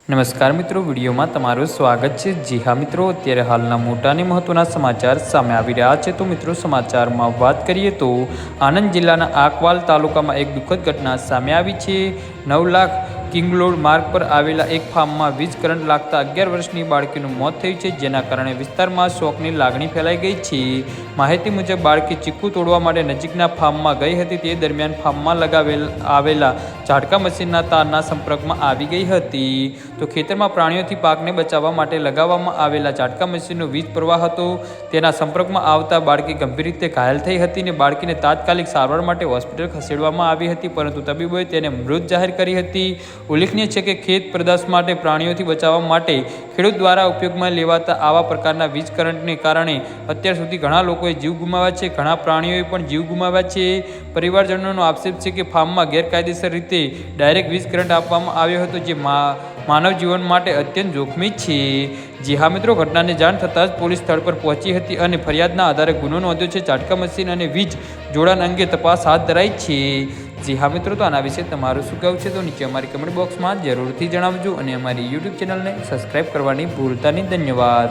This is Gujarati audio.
નમસ્કાર મિત્રો, વિડીયોમાં તમારું સ્વાગત છે। જી હા મિત્રો, અત્યારે હાલના મોટા અને મહત્વના સમાચાર સામે આવી રહ્યા છે। તો મિત્રો, સમાચારમાં વાત કરીએ તો આણંદ જિલ્લાના આકવાલ તાલુકામાં એક દુઃખદ ઘટના સામે આવી છે। 9 લાખ કિંગલોડ માર્ગ પર આવેલા એક ફાર્મમાં વીજ કરંટ લાગતા 11 વર્ષની બાળકીનું મોત થયું છે, જેના કારણે વિસ્તારમાં શોકની લાગણી ફેલાઈ ગઈ છે। માહિતી મુજબ બાળકી ચીકુ તોડવા માટે નજીકના ફાર્મમાં ગઈ હતી। તે દરમિયાન ફાર્મમાં આવેલા ઝાટકા મશીનના તારના સંપર્કમાં આવી ગઈ હતી। તો ખેતરમાં પ્રાણીઓથી પાકને બચાવવા માટે લગાવવામાં આવેલા ઝાટકા મશીનનો વીજ પ્રવાહ હતો, તેના સંપર્કમાં આવતા બાળકી ગંભીર રીતે ઘાયલ થઈ હતી અને બાળકીને તાત્કાલિક સારવાર માટે હોસ્પિટલ ખસેડવામાં આવી હતી, પરંતુ તબીબોએ તેને મૃત જાહેર કરી હતી। ઉલ્લેખનીય છે કે ખેત પેદાશ માટે પ્રાણીઓથી બચાવવા માટે ખેડૂત દ્વારા ઉપયોગમાં લેવાતા આવા પ્રકારના વીજ કરંટને કારણે અત્યાર સુધી ઘણા લોકોએ જીવ ગુમાવ્યા છે, ઘણા પ્રાણીઓએ પણ જીવ ગુમાવ્યા છે। પરિવારજનોનો આક્ષેપ છે કે ફાર્મમાં ગેરકાયદેસર રીતે ડાયરેક્ટ વીજ કરંટ આપવામાં આવ્યો હતો, જે માનવ જીવન માટે અત્યંત જોખમી છે। જી હા મિત્રો, ઘટનાની જાણ થતાં જ પોલીસ સ્થળ પર પહોંચી હતી અને ફરિયાદના આધારે ગુનો નોંધ્યો છે। ઝાટકા મશીન અને વીજ જોડાણ અંગે તપાસ હાથ ધરાઈ છે। જી હા મિત્રો, તો આના વિશે તમારું શું કહેવું છે તો નીચે અમારી કમેન્ટ બોક્સમાં જરૂરથી જણાવજો અને અમારી યુટ્યુબ ચેનલને સબસ્ક્રાઈબ કરવાની ભૂલતા નહીં। ધન્યવાદ।